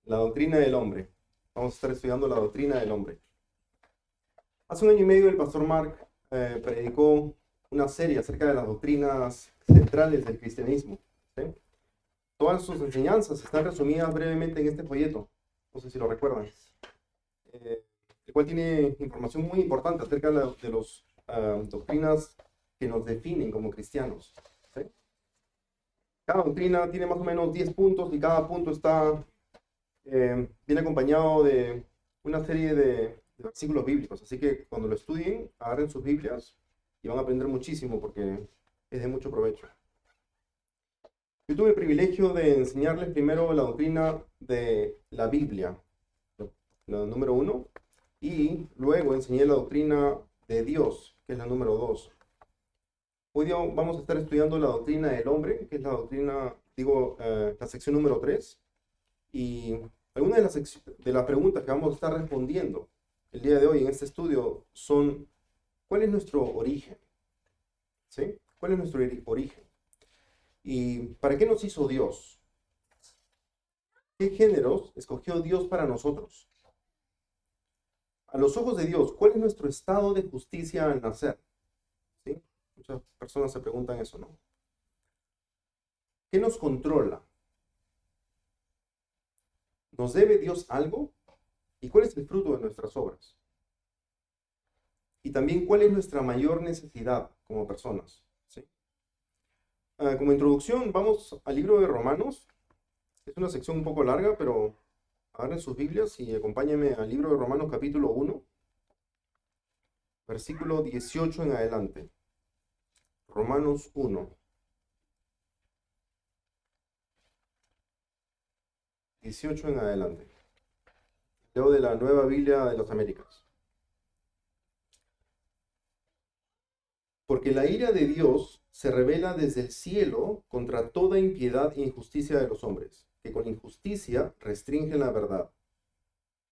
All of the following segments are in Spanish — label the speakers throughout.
Speaker 1: La doctrina del hombre. Vamos a estar estudiando la doctrina del hombre. Hace un año y medio el pastor Mark predicó una serie acerca de las doctrinas centrales del cristianismo. ¿Sí? Todas sus enseñanzas están resumidas brevemente en este folleto. No sé si lo recuerdan. El cual tiene información muy importante acerca de las doctrinas que nos definen como cristianos. ¿Sí? Cada doctrina tiene más o menos 10 puntos y cada punto viene acompañado de una serie de versículos bíblicos. Así que cuando lo estudien, agarren sus Biblias y van a aprender muchísimo porque es de mucho provecho. Yo tuve el privilegio de enseñarles primero la doctrina de la Biblia, la número 1, y luego enseñé la doctrina de Dios, que es la número 2. Hoy día vamos a estar estudiando la doctrina del hombre, que es la doctrina, la sección número 3. Y algunas de las preguntas que vamos a estar respondiendo el día de hoy en este estudio son: ¿cuál es nuestro origen? ¿Sí? ¿Cuál es nuestro origen? ¿Y para qué nos hizo Dios? ¿Qué géneros escogió Dios para nosotros? A los ojos de Dios, ¿cuál es nuestro estado de justicia al nacer? ¿Sí? Muchas personas se preguntan eso, ¿no? ¿Qué nos controla? ¿Nos debe Dios algo? ¿Y cuál es el fruto de nuestras obras? Y también, ¿cuál es nuestra mayor necesidad como personas? ¿Sí? Como introducción, vamos al libro de Romanos. Es una sección un poco larga, pero agarren sus Biblias y acompáñenme al libro de Romanos capítulo 1, versículo 18 en adelante. Romanos 1, 18 en adelante. Leo de la Nueva Biblia de las Américas. Porque la ira de Dios se revela desde el cielo contra toda impiedad e injusticia de los hombres, que con injusticia restringen la verdad.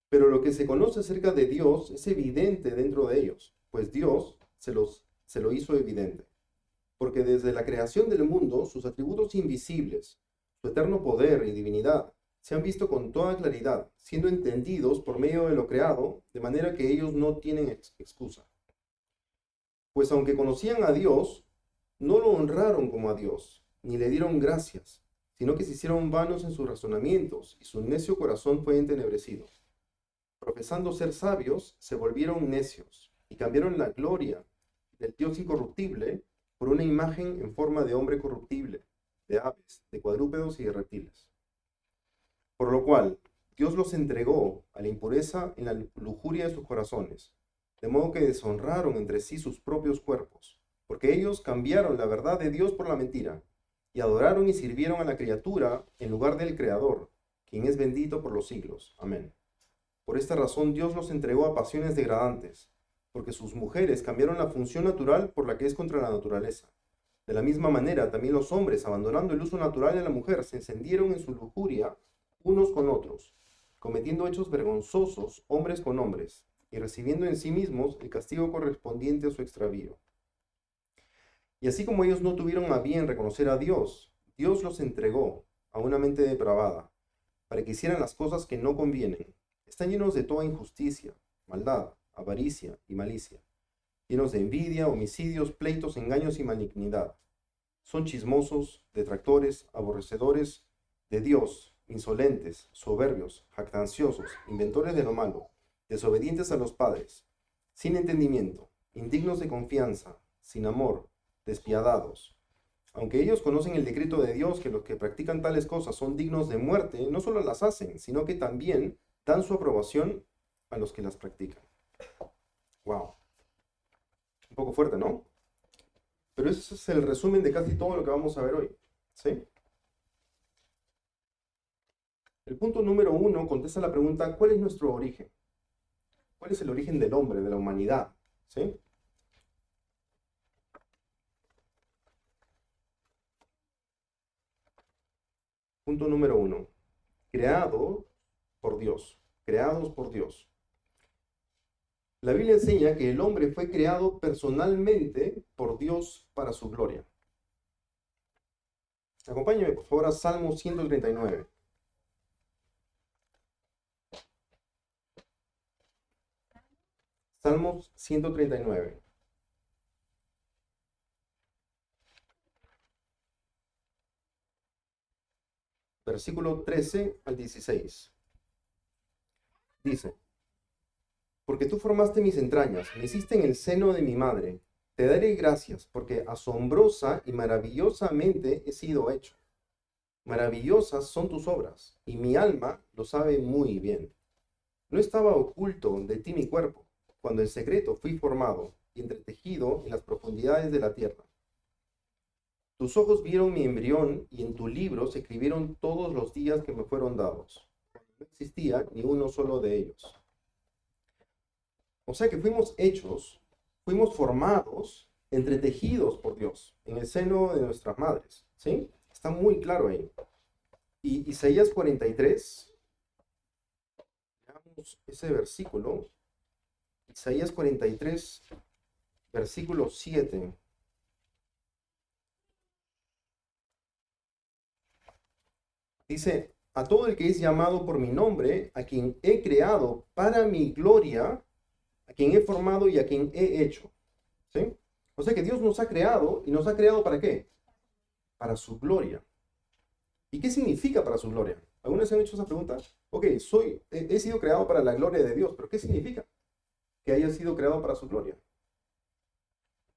Speaker 1: Pero lo que se conoce acerca de Dios es evidente dentro de ellos, pues Dios se lo hizo evidente. Porque desde la creación del mundo, sus atributos invisibles, su eterno poder y divinidad, se han visto con toda claridad, siendo entendidos por medio de lo creado, de manera que ellos no tienen excusa. Pues aunque conocían a Dios, no lo honraron como a Dios, ni le dieron gracias, sino que se hicieron vanos en sus razonamientos, y su necio corazón fue entenebrecido. Profesando ser sabios, se volvieron necios, y cambiaron la gloria del Dios incorruptible por una imagen en forma de hombre corruptible, de aves, de cuadrúpedos y de reptiles. Por lo cual, Dios los entregó a la impureza en la lujuria de sus corazones, de modo que deshonraron entre sí sus propios cuerpos, porque ellos cambiaron la verdad de Dios por la mentira, y adoraron y sirvieron a la criatura en lugar del Creador, quien es bendito por los siglos. Amén. Por esta razón Dios los entregó a pasiones degradantes, porque sus mujeres cambiaron la función natural por la que es contra la naturaleza. De la misma manera, también los hombres, abandonando el uso natural de la mujer, se encendieron en su lujuria unos con otros, cometiendo hechos vergonzosos hombres con hombres, y recibiendo en sí mismos el castigo correspondiente a su extravío. Y así como ellos no tuvieron a bien reconocer a Dios, Dios los entregó a una mente depravada, para que hicieran las cosas que no convienen. Están llenos de toda injusticia, maldad, avaricia y malicia, llenos de envidia, homicidios, pleitos, engaños y malignidad. Son chismosos, detractores, aborrecedores de Dios, insolentes, soberbios, jactanciosos, inventores de lo malo, desobedientes a los padres, sin entendimiento, indignos de confianza, sin amor, despiadados. Aunque ellos conocen el decreto de Dios, que los que practican tales cosas son dignos de muerte, no solo las hacen, sino que también dan su aprobación a los que las practican. Wow. Un poco fuerte, ¿no? Pero ese es el resumen de casi todo lo que vamos a ver hoy. ¿Sí? El punto número 1 contesta la pregunta: ¿cuál es nuestro origen? ¿Cuál es el origen del hombre, de la humanidad? ¿Sí? Punto número 1. Creado por Dios. Creados por Dios. La Biblia enseña que el hombre fue creado personalmente por Dios para su gloria. Acompáñame por favor a Salmo 139. Salmos 139. Versículo 13 al 16. Dice, porque tú formaste mis entrañas, me hiciste en el seno de mi madre. Te daré gracias, porque asombrosa y maravillosamente he sido hecho. Maravillosas son tus obras, y mi alma lo sabe muy bien. No estaba oculto de ti mi cuerpo, cuando en secreto fui formado y entretejido en las profundidades de la tierra. Tus ojos vieron mi embrión, y en tu libro se escribieron todos los días que me fueron dados. No existía ni uno solo de ellos. O sea que fuimos hechos, fuimos formados, entretejidos por Dios en el seno de nuestras madres. ¿Sí? Está muy claro ahí. Y Isaías 43, veamos ese versículo. Isaías 43, versículo 7. Dice, a todo el que es llamado por mi nombre, a quien he creado para mi gloria, a quien he formado y a quien he hecho. ¿Sí? O sea que Dios nos ha creado, y nos ha creado ¿para qué? Para su gloria. ¿Y qué significa para su gloria? ¿Algunos se han hecho esa pregunta? Ok, he sido creado para la gloria de Dios, pero ¿qué significa que haya sido creado para su gloria?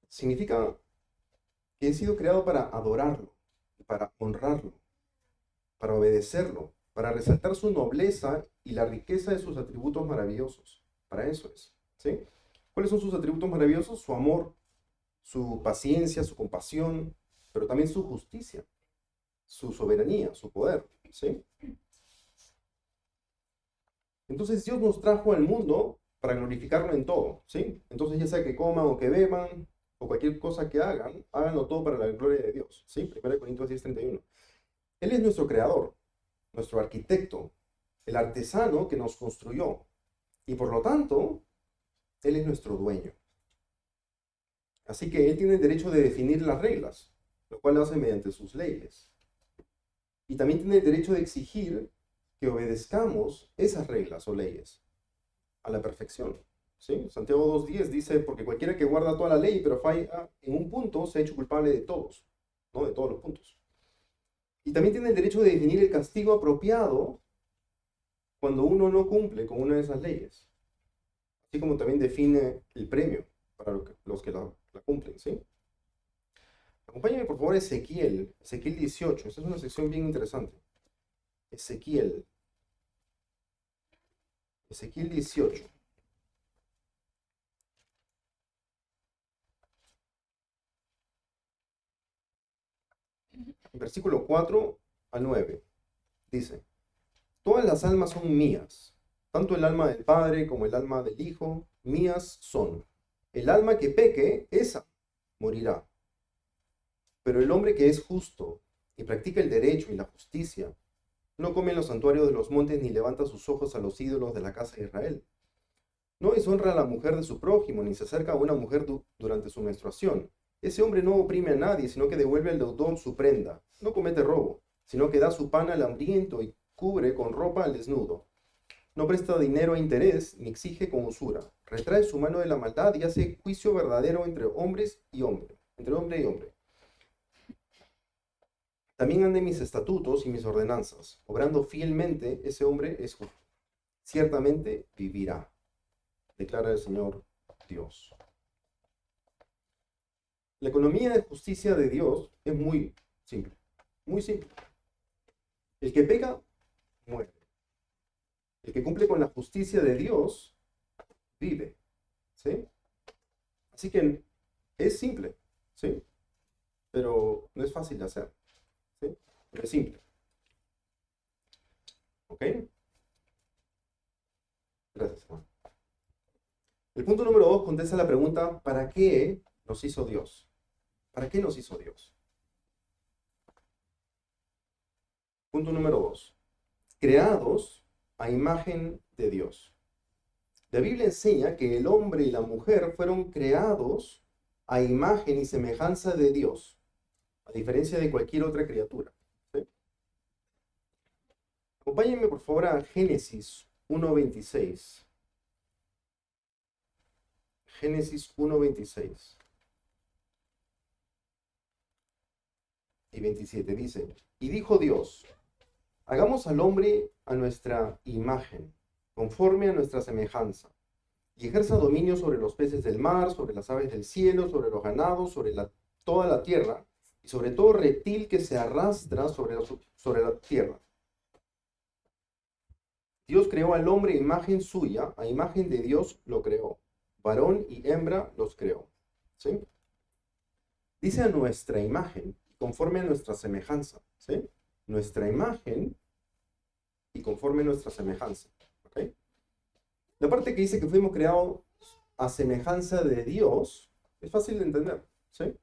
Speaker 1: Significa que he sido creado para adorarlo, para honrarlo, para obedecerlo, para resaltar su nobleza y la riqueza de sus atributos maravillosos. Para eso es. ¿Sí? ¿Cuáles son sus atributos maravillosos? Su amor, su paciencia, su compasión, pero también su justicia, su soberanía, su poder. ¿Sí? Entonces Dios nos trajo al mundo para glorificarlo en todo. ¿Sí? Entonces ya sea que coman o que beban o cualquier cosa que hagan, háganlo todo para la gloria de Dios. ¿Sí? 1 Corintios 10:31. Él es nuestro creador, nuestro arquitecto, el artesano que nos construyó. Y por lo tanto, Él es nuestro dueño. Así que Él tiene el derecho de definir las reglas, lo cual lo hace mediante sus leyes. Y también tiene el derecho de exigir que obedezcamos esas reglas o leyes a la perfección. ¿Sí? Santiago 2:10 dice, porque cualquiera que guarda toda la ley, pero falla en un punto, se ha hecho culpable de todos, ¿no? De todos los puntos. Y también tiene el derecho de definir el castigo apropiado cuando uno no cumple con una de esas leyes. Así como también define el premio para los que la cumplen, ¿sí? Acompáñame por favor a Ezequiel 18. Esta es una sección bien interesante. Ezequiel 18. Versículo 4 a 9. Dice, todas las almas son mías, tanto el alma del Padre como el alma del Hijo, mías son. El alma que peque, esa morirá. Pero el hombre que es justo y practica el derecho y la justicia, no come en los santuarios de los montes ni levanta sus ojos a los ídolos de la casa de Israel. No deshonra a la mujer de su prójimo, ni se acerca a una mujer durante su menstruación. Ese hombre no oprime a nadie, sino que devuelve al deudor su prenda. No comete robo, sino que da su pan al hambriento y cubre con ropa al desnudo. No presta dinero a interés, ni exige con usura. Retrae su mano de la maldad y hace juicio verdadero entre hombres y hombre, entre hombre y hombre. También ande mis estatutos y mis ordenanzas. Obrando fielmente, ese hombre es justo. Ciertamente vivirá, declara el Señor Dios. La economía de justicia de Dios es muy simple, muy simple. El que peca, muere. El que cumple con la justicia de Dios, vive. ¿Sí? Así que es simple, ¿sí? Pero no es fácil de hacer, ¿sí? Pero es simple. ¿Ok? Gracias, hermano. El punto número 2 contesta la pregunta, ¿para qué nos hizo Dios? ¿Para qué nos hizo Dios? Punto número 2. Creados a imagen de Dios. La Biblia enseña que el hombre y la mujer fueron creados a imagen y semejanza de Dios, a diferencia de cualquier otra criatura. ¿Sí? Acompáñenme por favor a Génesis 1:26. Génesis 1:26 y 27 dice, y dijo Dios, hagamos al hombre a nuestra imagen, conforme a nuestra semejanza, y ejerza dominio sobre los peces del mar, sobre las aves del cielo, sobre los ganados, sobre toda la tierra, y sobre todo reptil que se arrastra sobre la tierra. Dios creó al hombre a imagen suya, a imagen de Dios lo creó. Varón y hembra los creó. ¿Sí? Dice a nuestra imagen, conforme a nuestra semejanza. ¿Sí? Nuestra imagen y conforme a nuestra semejanza. ¿Ok? La parte que dice que fuimos creados a semejanza de Dios es fácil de entender. ¿Sí?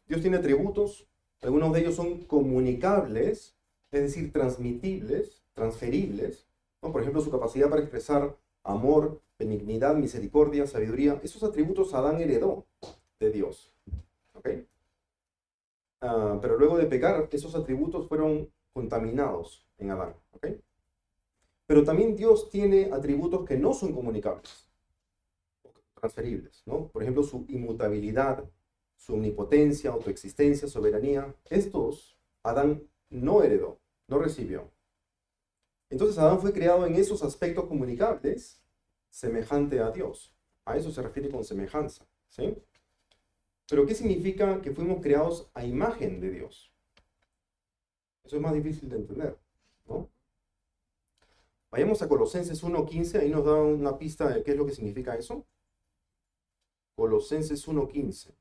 Speaker 1: Dios tiene atributos, algunos de ellos son comunicables, es decir, transmitibles, transferibles, ¿no? Por ejemplo, su capacidad para expresar amor, benignidad, misericordia, sabiduría. Esos atributos Adán heredó de Dios. ¿Ok? Pero luego de pecar, esos atributos fueron contaminados en Adán. ¿Ok? Pero también Dios tiene atributos que no son comunicables, transferibles, ¿no? Por ejemplo, su inmutabilidad, su omnipotencia, autoexistencia, soberanía. Estos Adán no heredó, no recibió. Entonces Adán fue creado en esos aspectos comunicables, semejante a Dios. A eso se refiere con semejanza, ¿sí? Pero ¿qué significa que fuimos creados a imagen de Dios? Eso es más difícil de entender, ¿no? Vayamos a Colosenses 1:15, ahí nos da una pista de qué es lo que significa eso. Colosenses 1:15.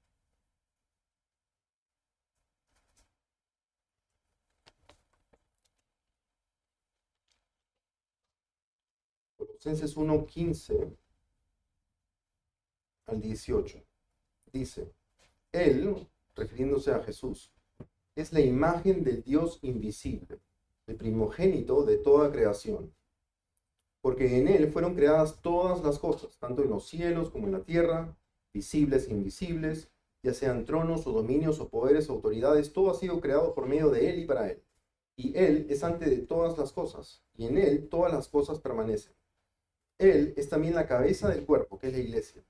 Speaker 1: Colosenses 1:15 al 18. Dice, Él, refiriéndose a Jesús, es la imagen del Dios invisible, el primogénito de toda creación. Porque en Él fueron creadas todas las cosas, tanto en los cielos como en la tierra, visibles e invisibles, ya sean tronos o dominios o poderes o autoridades, todo ha sido creado por medio de Él y para Él. Y Él es antes de todas las cosas, y en Él todas las cosas permanecen. Él es también la cabeza del cuerpo, que es la iglesia.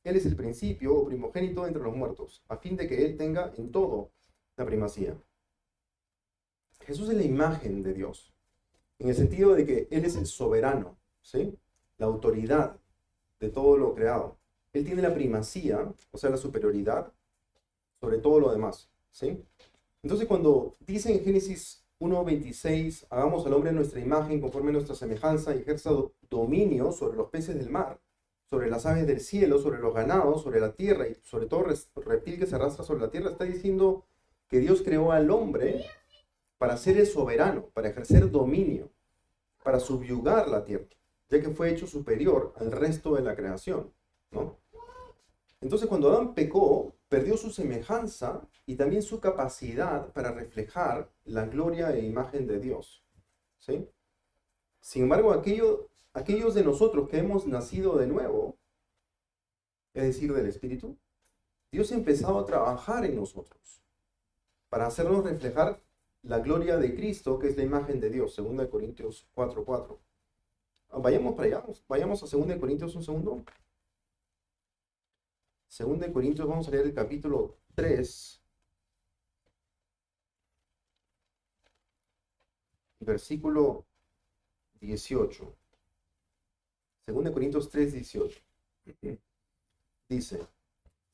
Speaker 1: Él es el principio o primogénito entre los muertos, a fin de que Él tenga en todo la primacía. Jesús es la imagen de Dios, en el sentido de que Él es el soberano, ¿sí? La autoridad de todo lo creado. Él tiene la primacía, o sea, la superioridad sobre todo lo demás, ¿sí? Entonces cuando dice en Génesis 1:26, hagamos al hombre a nuestra imagen, conforme a nuestra semejanza, y ejerza dominio sobre los peces del mar, sobre las aves del cielo, sobre los ganados, sobre la tierra, y sobre todo reptil que se arrastra sobre la tierra, está diciendo que Dios creó al hombre para ser el soberano, para ejercer dominio, para subyugar la tierra, ya que fue hecho superior al resto de la creación, ¿no? Entonces cuando Adán pecó, perdió su semejanza y también su capacidad para reflejar la gloria e imagen de Dios, ¿sí? Sin embargo, aquellos de nosotros que hemos nacido de nuevo, es decir, del Espíritu, Dios ha empezado a trabajar en nosotros para hacernos reflejar la gloria de Cristo, que es la imagen de Dios, 2 Corintios 4:4. Vayamos para allá, vayamos a 2 Corintios un segundo. 2 Corintios, vamos a leer el capítulo 3, versículo 18. 2 Corintios 3:18. Dice,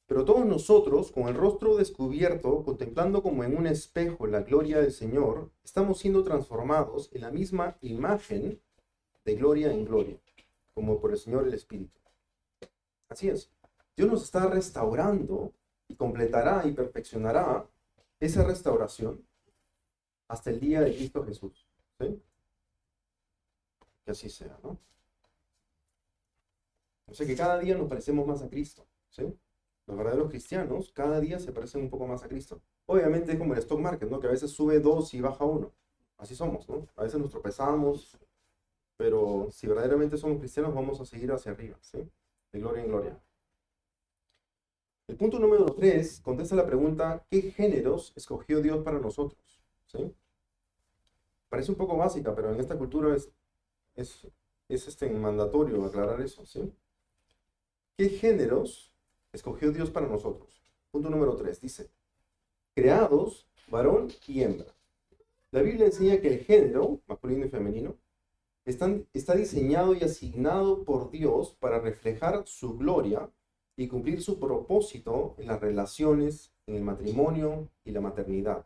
Speaker 1: pero todos nosotros, con el rostro descubierto, contemplando como en un espejo la gloria del Señor, estamos siendo transformados en la misma imagen de gloria en gloria, como por el Señor el Espíritu. Así es. Dios nos está restaurando y completará y perfeccionará esa restauración hasta el día de Cristo Jesús. ¿Sí? Que así sea, ¿no? O sea que cada día nos parecemos más a Cristo. ¿Sí? Los verdaderos cristianos cada día se parecen un poco más a Cristo. Obviamente es como el stock market, ¿no? Que a veces sube 2 y baja 1. Así somos, ¿no? A veces nos tropezamos, pero si verdaderamente somos cristianos vamos a seguir hacia arriba, ¿sí? De gloria en gloria. El punto número 3 contesta la pregunta, ¿qué géneros escogió Dios para nosotros? ¿Sí? Parece un poco básica, pero en esta cultura es mandatorio aclarar eso, ¿sí? ¿Qué géneros escogió Dios para nosotros. Punto número 3 dice, creados varón y hembra. La Biblia enseña que el género, masculino y femenino, está diseñado y asignado por Dios para reflejar su gloria y cumplir su propósito en las relaciones, en el matrimonio y la maternidad.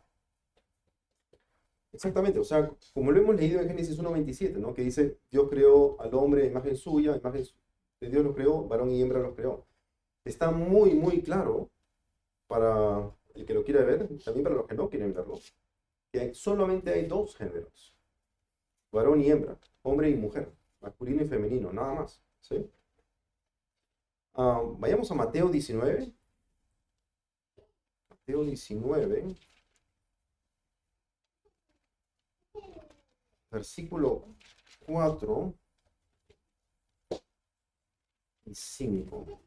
Speaker 1: Exactamente, o sea, como lo hemos leído en Génesis 1:27, ¿no? Que dice, Dios creó al hombre a imagen suya, imagen de Dios lo creó, varón y hembra los creó. Está muy, muy claro para el que lo quiera ver, también para los que no quieren verlo, que solamente hay dos géneros, varón y hembra, hombre y mujer, masculino y femenino, nada más, ¿sí? Vayamos a Mateo 19. Mateo 19, versículo 4 y 5.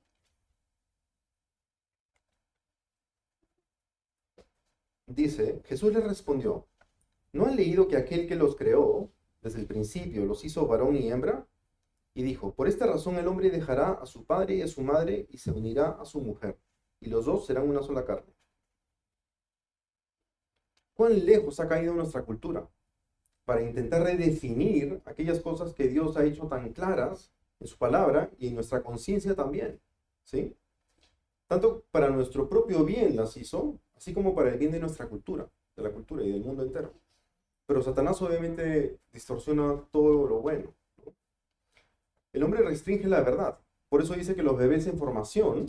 Speaker 1: Dice, Jesús le respondió, ¿no han leído que aquel que los creó desde el principio los hizo varón y hembra? Y dijo, por esta razón el hombre dejará a su padre y a su madre y se unirá a su mujer, y los dos serán una sola carne. ¿Cuán lejos ha caído nuestra cultura para intentar redefinir aquellas cosas que Dios ha hecho tan claras en su palabra y en nuestra conciencia también? ¿Sí? Tanto para nuestro propio bien las hizo, así como para el bien de nuestra cultura, de la cultura y del mundo entero. Pero Satanás obviamente distorsiona todo lo bueno. El hombre restringe la verdad. Por eso dice que los bebés en formación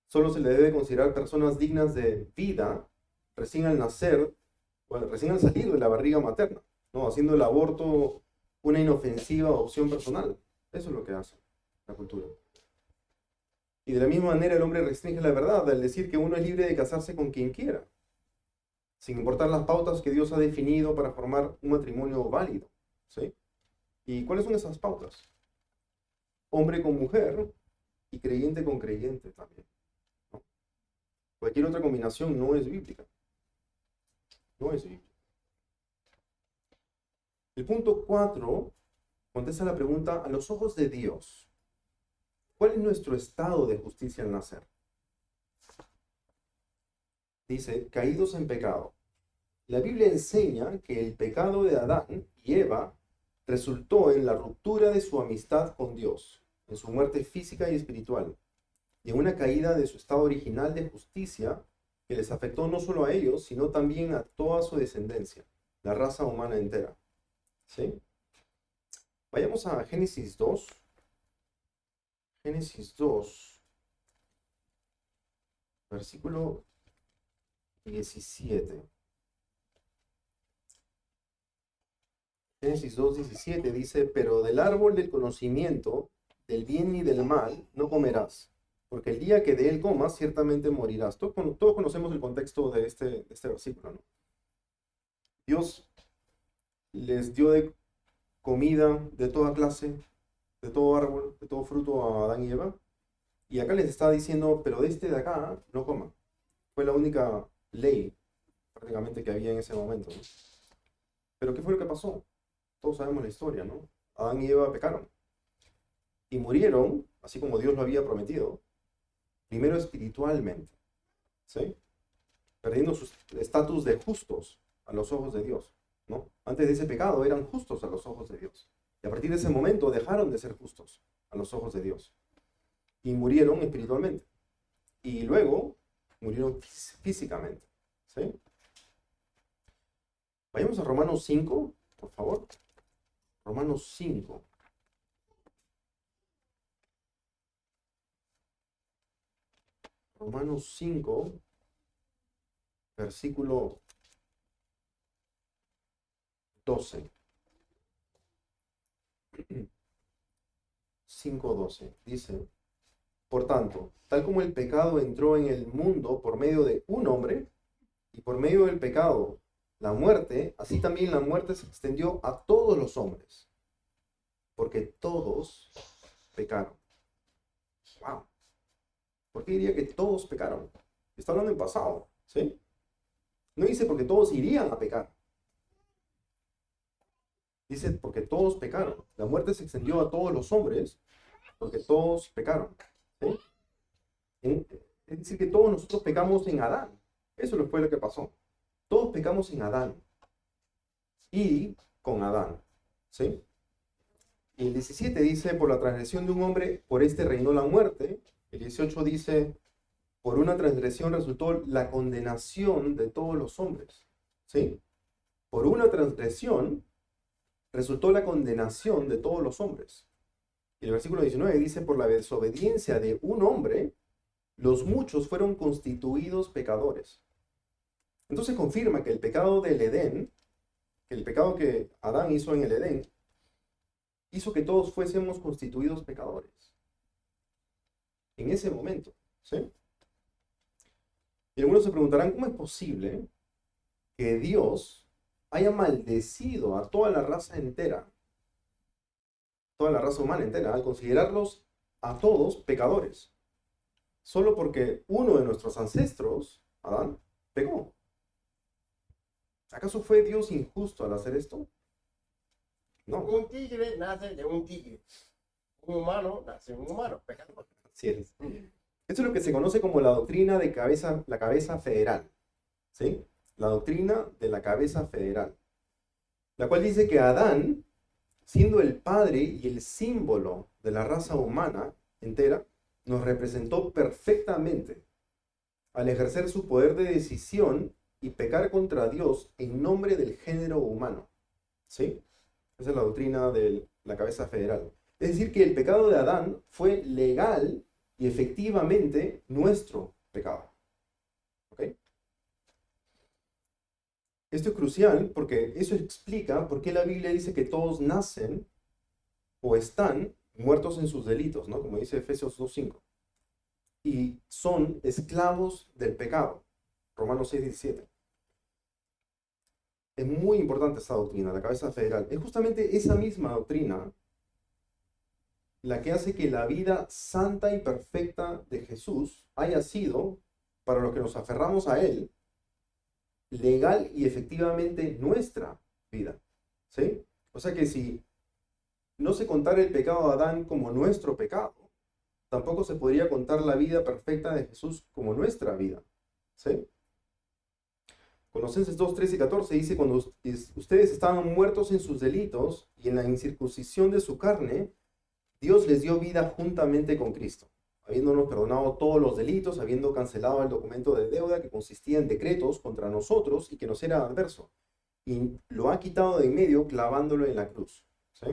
Speaker 1: solo se le debe considerar personas dignas de vida recién al nacer, bueno, recién al salir de la barriga materna, ¿no? Haciendo el aborto una inofensiva opción personal. Eso es lo que hace la cultura. Y de la misma manera el hombre restringe la verdad al decir que uno es libre de casarse con quien quiera, sin importar las pautas que Dios ha definido para formar un matrimonio válido. ¿Sí? ¿Y cuáles son esas pautas? Hombre con mujer y creyente con creyente también, ¿no? Cualquier otra combinación no es bíblica. No es bíblica. El punto 4 contesta la pregunta, a los ojos de Dios, ¿cuál es nuestro estado de justicia al nacer? Dice, caídos en pecado. La Biblia enseña que el pecado de Adán y Eva resultó en la ruptura de su amistad con Dios, en su muerte física y espiritual, y en una caída de su estado original de justicia que les afectó no solo a ellos, sino también a toda su descendencia, la raza humana entera. ¿Sí? Vayamos a Génesis 2. Génesis 2, versículo 17. Génesis 2:17 dice, pero del árbol del conocimiento, del bien y del mal, no comerás, porque el día que de él comas, ciertamente morirás. Todos conocemos el contexto de este versículo, ¿no? Dios les dio de comida de toda clase, de todo árbol, de todo fruto a Adán y Eva, y acá les está diciendo, pero de este de acá no coman. Fue la única ley prácticamente que había en ese momento, ¿no? Pero ¿qué fue lo que pasó? Todos sabemos la historia, ¿no? Adán y Eva pecaron y murieron, así como Dios lo había prometido, primero espiritualmente, ¿sí? Perdiendo su estatus de justos a los ojos de Dios, ¿no? Antes de ese pecado eran justos a los ojos de Dios. Y a partir de ese momento dejaron de ser justos a los ojos de Dios. Y murieron espiritualmente. Y luego murieron físicamente, ¿sí? Vayamos a Romanos 5, por favor. Romanos 5. Romanos 5, versículo 12. 5:12. Dice, por tanto, tal como el pecado entró en el mundo por medio de un hombre, y por medio del pecado la muerte, así también la muerte se extendió a todos los hombres, porque todos pecaron. Wow. ¿Por qué diría que todos pecaron? Está hablando en pasado, ¿sí? No dice porque todos irían a pecar. Dice porque todos pecaron. La muerte se extendió a todos los hombres porque todos pecaron, ¿sí? Es decir, que todos nosotros pecamos en Adán. Eso fue lo que pasó. Todos pecamos en Adán y con Adán. ¿Sí? Y el 17 dice, por la transgresión de un hombre, por este reinó la muerte. El 18 dice, por una transgresión resultó la condenación de todos los hombres. ¿Sí? Por una transgresión resultó la condenación de todos los hombres. Y el versículo 19 dice, por la desobediencia de un hombre, los muchos fueron constituidos pecadores. Entonces confirma que el pecado del Edén, que el pecado que Adán hizo en el Edén, hizo que todos fuésemos constituidos pecadores. En ese momento, ¿sí? Y algunos se preguntarán, ¿cómo es posible que Dios haya maldecido a toda la raza entera, toda la raza humana entera, al considerarlos a todos pecadores? Solo porque uno de nuestros ancestros, Adán, pecó. ¿Acaso fue Dios injusto al hacer esto? No.
Speaker 2: Un tigre nace de un tigre. Un humano nace de un humano, pecador.
Speaker 1: Así es. Esto es lo que se conoce como la doctrina de la cabeza federal. ¿Sí? La doctrina de la cabeza federal. La cual dice que Adán, siendo el padre y el símbolo de la raza humana entera, nos representó perfectamente al ejercer su poder de decisión y pecar contra Dios en nombre del género humano. ¿Sí? Esa es la doctrina de la cabeza federal. Es decir, que el pecado de Adán fue legal y efectivamente nuestro pecado. ¿Ok? Esto es crucial porque eso explica por qué la Biblia dice que todos nacen o están muertos en sus delitos, ¿no? Como dice Efesios 2:5. Y son esclavos del pecado. Romanos 6:17. Es muy importante esta doctrina, la cabeza federal. Es justamente esa misma doctrina la que hace que la vida santa y perfecta de Jesús haya sido, para los que nos aferramos a Él, legal y efectivamente nuestra vida. ¿Sí? O sea que si no se contara el pecado de Adán como nuestro pecado, tampoco se podría contar la vida perfecta de Jesús como nuestra vida. ¿Sí? Colosenses 2, 13 y 14 dice, cuando ustedes estaban muertos en sus delitos y en la incircuncisión de su carne, Dios les dio vida juntamente con Cristo, habiéndonos perdonado todos los delitos, habiendo cancelado el documento de deuda que consistía en decretos contra nosotros y que nos era adverso, y lo ha quitado de en medio clavándolo en la cruz. ¿Sí?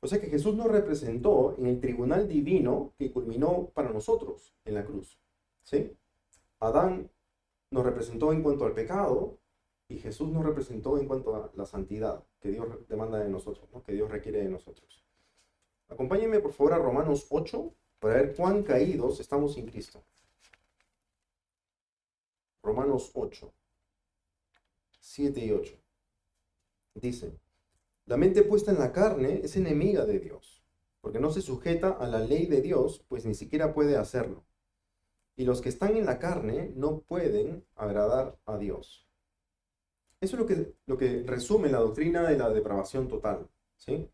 Speaker 1: O sea que Jesús nos representó en el tribunal divino que culminó para nosotros en la cruz. ¿Sí? Adán nos representó en cuanto al pecado y Jesús nos representó en cuanto a la santidad que Dios demanda de nosotros, ¿no? Que Dios requiere de nosotros. Acompáñenme por favor a Romanos 8 para ver cuán caídos estamos sin Cristo. Romanos 8, 7 y 8. Dice, la mente puesta en la carne es enemiga de Dios, porque no se sujeta a la ley de Dios, pues ni siquiera puede hacerlo. Y los que están en la carne no pueden agradar a Dios. Eso es lo que resume la doctrina de la depravación total. ¿Sí?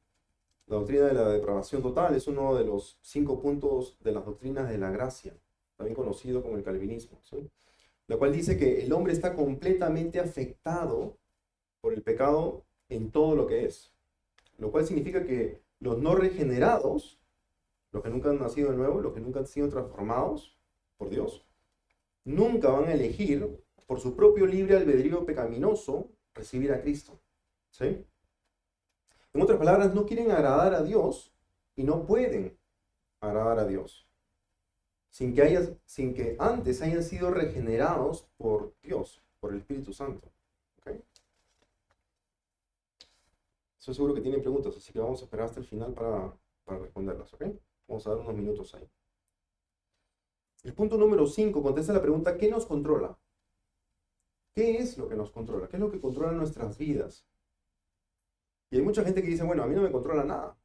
Speaker 1: La doctrina de la depravación total es uno de los 5 puntos de las doctrinas de la gracia, también conocido como el calvinismo. ¿Sí? La cual dice que el hombre está completamente afectado por el pecado en todo lo que es. Lo cual significa que los no regenerados, los que nunca han nacido de nuevo, los que nunca han sido transformados por Dios, nunca van a elegir por su propio libre albedrío pecaminoso recibir a Cristo. ¿Sí? En otras palabras, no quieren agradar a Dios y no pueden agradar a Dios sin que antes hayan sido regenerados por Dios, por el Espíritu Santo. ¿Okay? Estoy seguro que tienen preguntas, así que vamos a esperar hasta el final para responderlas. ¿Okay? Vamos a dar unos minutos ahí. El punto número 5 contesta la pregunta, ¿qué nos controla? ¿Qué es lo que nos controla? ¿Qué es lo que controla nuestras vidas? Y hay mucha gente que dice, bueno, a mí no me controla nada.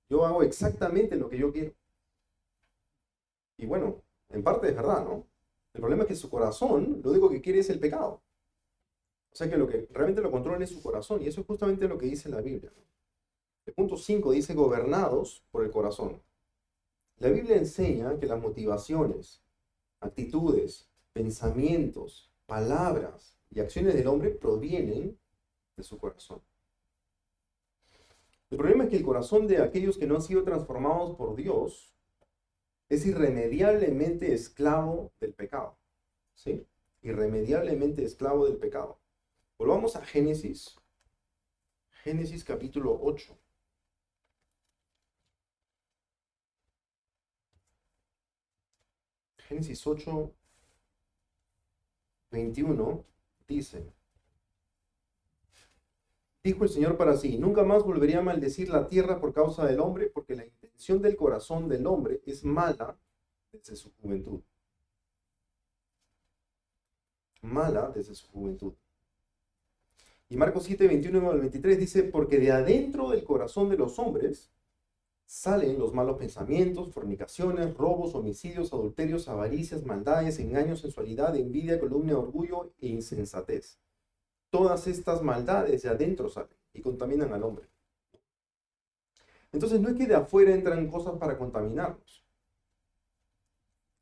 Speaker 1: Yo hago exactamente lo que yo quiero. Y bueno, en parte es verdad, ¿no? El problema es que su corazón, lo único que quiere es el pecado. O sea que lo que realmente lo controla es su corazón. Y eso es justamente lo que dice la Biblia. El punto 5 dice, gobernados por el corazón. La Biblia enseña que las motivaciones actitudes, pensamientos, palabras y acciones del hombre provienen de su corazón. El problema es que el corazón de aquellos que no han sido transformados por Dios es irremediablemente esclavo del pecado. ¿Sí? Irremediablemente esclavo del pecado. Volvamos a Génesis. Génesis capítulo 8. Génesis 8, 21 dice: dijo el Señor para sí, nunca más volvería a maldecir la tierra por causa del hombre, porque la intención del corazón del hombre es mala desde su juventud. Mala desde su juventud. Y Marcos 7, 21 al 23 dice, porque de adentro del corazón de los hombres salen los malos pensamientos, fornicaciones, robos, homicidios, adulterios, avaricias, maldades, engaños, sensualidad, envidia, calumnia, orgullo e insensatez. Todas estas maldades de adentro salen y contaminan al hombre. Entonces no es que de afuera entran cosas para contaminarnos,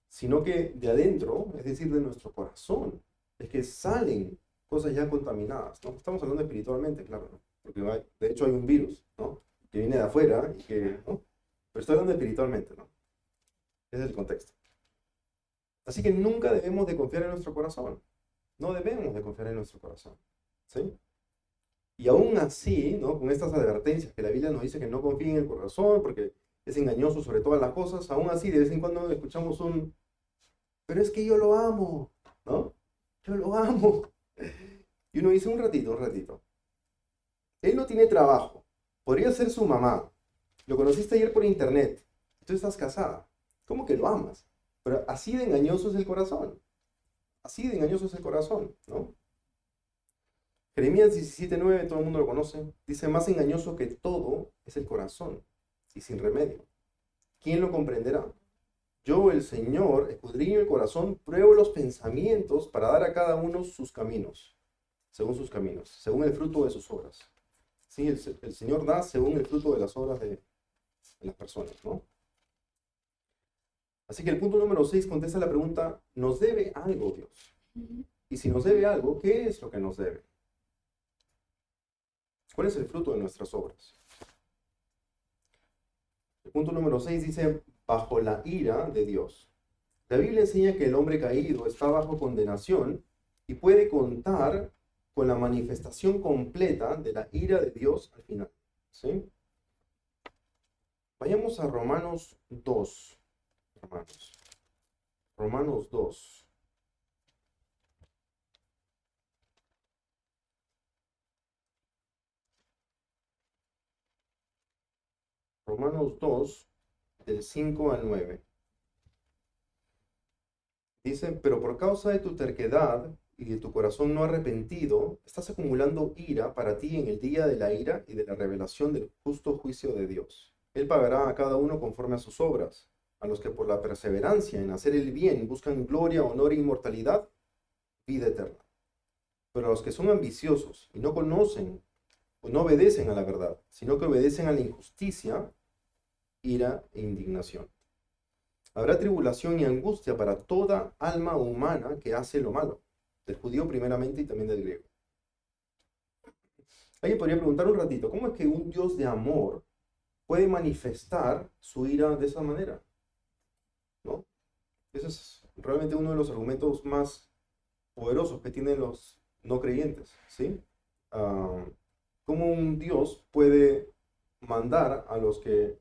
Speaker 1: sino que de adentro, es decir, de nuestro corazón, es que salen cosas ya contaminadas, ¿no? Estamos hablando espiritualmente, claro, ¿no? Porque de hecho hay un virus, ¿no? Que viene de afuera y que, ¿no? Pero estoy hablando espiritualmente, ¿no? Ese es el contexto. Así que nunca debemos de confiar en nuestro corazón. No debemos de confiar en nuestro corazón, ¿sí? Y aún así, ¿no? Con estas advertencias que la Biblia nos dice que no confíen en el corazón porque es engañoso sobre todas las cosas, aún así de vez en cuando escuchamos pero es que yo lo amo, ¿no? Yo lo amo. Y uno dice, un ratito. Él no tiene trabajo. Podría ser su mamá. Lo conociste ayer por internet. Tú estás casada. ¿Cómo que lo amas? Pero así de engañoso es el corazón. Así de engañoso es el corazón, ¿no? Jeremías 17:9, todo el mundo lo conoce. Dice, más engañoso que todo es el corazón y sin remedio. ¿Quién lo comprenderá? Yo, el Señor, escudriño el corazón, pruebo los pensamientos para dar a cada uno sus caminos, según el fruto de sus obras. Sí, el Señor da según el fruto de las obras de las personas, ¿no? Así que el punto número 6 contesta la pregunta, ¿nos debe algo Dios? Y si nos debe algo, ¿qué es lo que nos debe? ¿Cuál es el fruto de nuestras obras? El punto número 6 dice, bajo la ira de Dios. La Biblia enseña que el hombre caído está bajo condenación y puede contar con la manifestación completa de la ira de Dios al final. ¿Sí? Vayamos a Romanos 2. Romanos 2. Romanos 2, del 5 al 9. Dice, pero por causa de tu terquedad y de tu corazón no arrepentido, estás acumulando ira para ti en el día de la ira y de la revelación del justo juicio de Dios. Él pagará a cada uno conforme a sus obras, a los que por la perseverancia en hacer el bien buscan gloria, honor e inmortalidad, vida eterna. Pero a los que son ambiciosos y no conocen o no obedecen a la verdad, sino que obedecen a la injusticia, ira e indignación. Habrá tribulación y angustia para toda alma humana que hace lo malo, del judío primeramente y también del griego. Alguien podría preguntar un ratito, ¿cómo es que un Dios de amor puede manifestar su ira de esa manera? ¿No? Ese es realmente uno de los argumentos más poderosos que tienen los no creyentes, ¿sí? ¿Cómo un Dios puede mandar a los que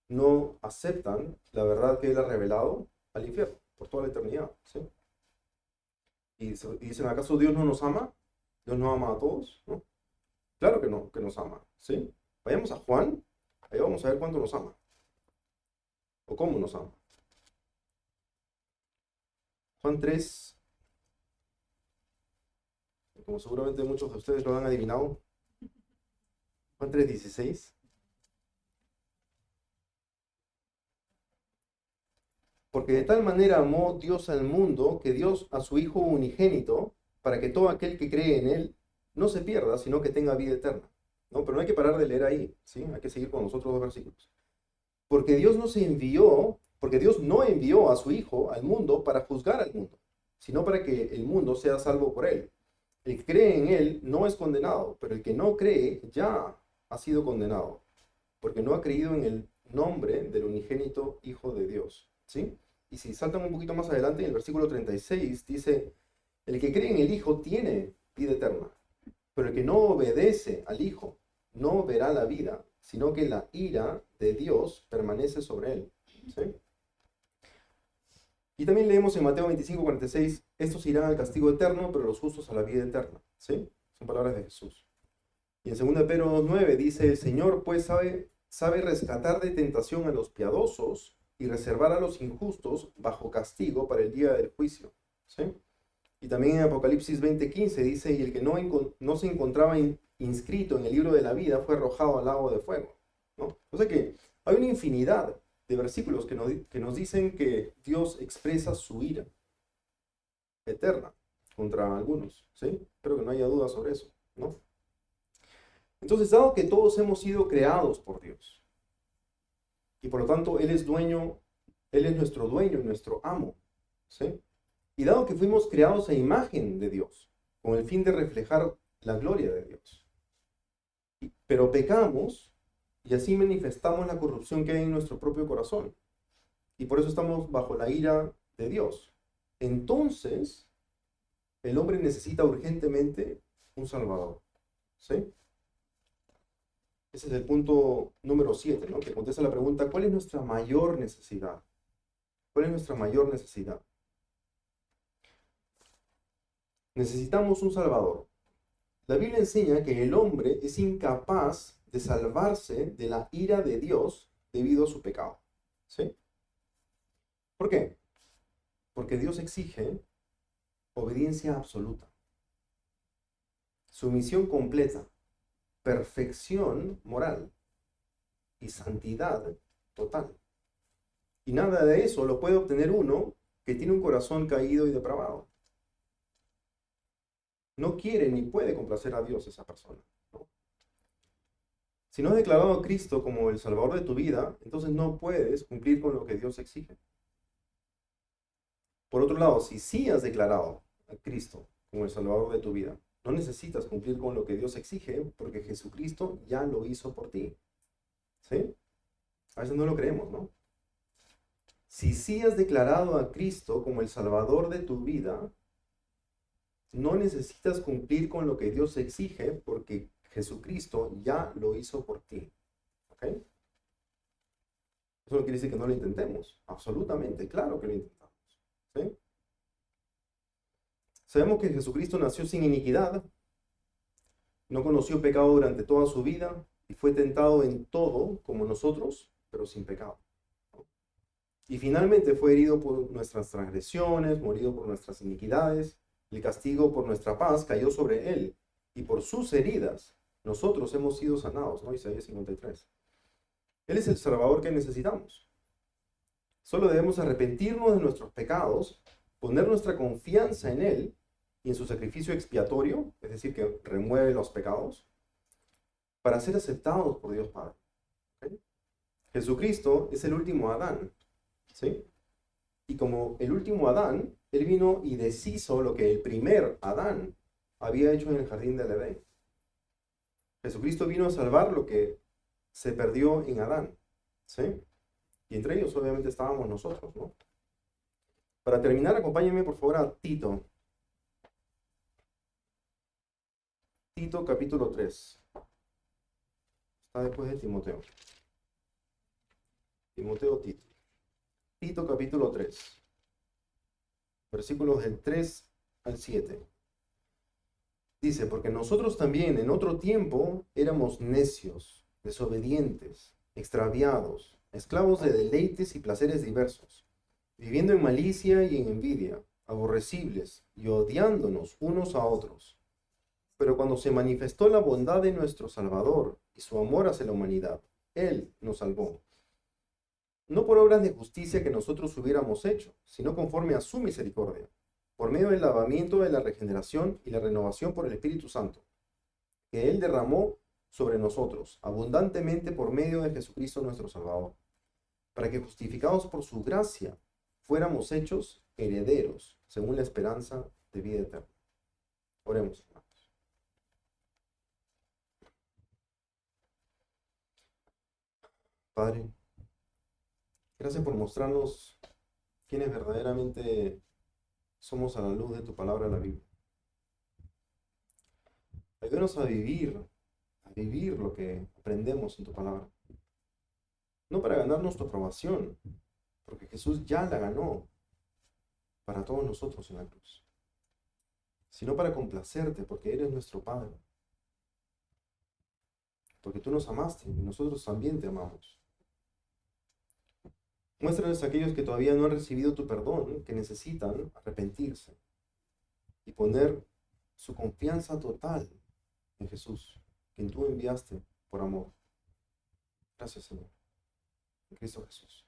Speaker 1: no aceptan la verdad que Él ha revelado al infierno por toda la eternidad? ¿Sí? Y dicen, ¿acaso Dios no nos ama? ¿Dios no ama a todos? ¿No? Claro que no, que nos ama. ¿Sí? Vayamos a Juan, ahí vamos a ver cuánto nos ama. O cómo nos ama. Juan 3, como seguramente muchos de ustedes lo han adivinado. Juan 3:16. Porque de tal manera amó Dios al mundo que dio a su Hijo unigénito para que todo aquel que cree en Él no se pierda, sino que tenga vida eterna. ¿No? Pero no hay que parar de leer ahí, ¿sí? Hay que seguir con los otros dos versículos. Porque Dios nos envió Porque Dios no envió a su Hijo al mundo para juzgar al mundo, sino para que el mundo sea salvo por él. El que cree en él no es condenado, pero el que no cree ya ha sido condenado, porque no ha creído en el nombre del unigénito Hijo de Dios. ¿Sí? Y si saltan un poquito más adelante, en el versículo 36 dice, el que cree en el Hijo tiene vida eterna, pero el que no obedece al Hijo no verá la vida, sino que la ira de Dios permanece sobre él. ¿Sí? Y también leemos en Mateo 25:46, estos irán al castigo eterno, pero los justos a la vida eterna. ¿Sí? Son palabras de Jesús. Y en 2 Pedro 2:9 dice, el Señor pues sabe rescatar de tentación a los piadosos y reservar a los injustos bajo castigo para el día del juicio. ¿Sí? Y también en Apocalipsis 20:15 dice, y el que no se encontraba inscrito en el libro de la vida fue arrojado al lago de fuego. ¿No? O sea que hay una infinidad de versículos que nos dicen que Dios expresa su ira eterna contra algunos. ¿Sí? Espero que no haya duda sobre eso, ¿no? Entonces, dado que todos hemos sido creados por Dios, y por lo tanto Él es dueño, Él es nuestro dueño y nuestro amo, ¿sí? Y dado que fuimos creados a imagen de Dios, con el fin de reflejar la gloria de Dios, pero pecamos y así manifestamos la corrupción que hay en nuestro propio corazón, y por eso estamos bajo la ira de Dios. Entonces, el hombre necesita urgentemente un Salvador, ¿sí? Ese es el punto número 7, ¿no? Que contesta la pregunta, ¿cuál es nuestra mayor necesidad? ¿Cuál es nuestra mayor necesidad? Necesitamos un Salvador. La Biblia enseña que el hombre es incapaz de salvarse de la ira de Dios debido a su pecado. ¿Sí? ¿Por qué? Porque Dios exige obediencia absoluta, sumisión completa, perfección moral y santidad total. Y nada de eso lo puede obtener uno que tiene un corazón caído y depravado. No quiere ni puede complacer a Dios esa persona, ¿no? Si no has declarado a Cristo como el Salvador de tu vida, entonces no puedes cumplir con lo que Dios exige. Por otro lado, si sí has declarado a Cristo como el Salvador de tu vida, no necesitas cumplir con lo que Dios exige porque Jesucristo ya lo hizo por ti. ¿Sí? A veces no lo creemos, ¿no? Si sí has declarado a Cristo como el Salvador de tu vida, no necesitas cumplir con lo que Dios exige porque Jesucristo ya lo hizo por ti. ¿Ok? Eso no quiere decir que no lo intentemos. Absolutamente, claro que lo intentamos. ¿Sí? Sabemos que Jesucristo nació sin iniquidad, no conoció pecado durante toda su vida y fue tentado en todo como nosotros, pero sin pecado. Y finalmente fue herido por nuestras transgresiones, morido por nuestras iniquidades. El castigo por nuestra paz cayó sobre él, y por sus heridas nosotros hemos sido sanados, ¿no? Isaías 53. Él es el Salvador que necesitamos. Solo debemos arrepentirnos de nuestros pecados, poner nuestra confianza en Él y en su sacrificio expiatorio, es decir, que remueve los pecados, para ser aceptados por Dios Padre. ¿Okay? Jesucristo es el último Adán, ¿sí? Y como el último Adán, Él vino y deshizo lo que el primer Adán había hecho en el jardín del Edén. Jesucristo vino a salvar lo que se perdió en Adán, ¿sí? Y entre ellos obviamente estábamos nosotros, ¿no? Para terminar, acompáñenme por favor a Tito. Tito capítulo 3. Está después de Timoteo. Tito. Tito capítulo 3. Versículos del 3 al 7. Dice, porque nosotros también en otro tiempo éramos necios, desobedientes, extraviados, esclavos de deleites y placeres diversos, viviendo en malicia y en envidia, aborrecibles y odiándonos unos a otros. Pero cuando se manifestó la bondad de nuestro Salvador y su amor hacia la humanidad, Él nos salvó. No por obras de justicia que nosotros hubiéramos hecho, sino conforme a su misericordia, por medio del lavamiento de la regeneración y la renovación por el Espíritu Santo, que Él derramó sobre nosotros abundantemente por medio de Jesucristo nuestro Salvador, para que justificados por su gracia fuéramos hechos herederos según la esperanza de vida eterna. Oremos, hermanos. Padre, gracias por mostrarnos quiénes verdaderamente somos a la luz de tu palabra, la Biblia. Ayúdanos a vivir lo que aprendemos en tu palabra. No para ganarnos tu aprobación, porque Jesús ya la ganó para todos nosotros en la cruz, sino para complacerte, porque eres nuestro Padre, porque tú nos amaste y nosotros también te amamos. Muéstranos a aquellos que todavía no han recibido tu perdón, que necesitan arrepentirse y poner su confianza total en Jesús, quien tú enviaste por amor. Gracias, Señor. En Cristo Jesús.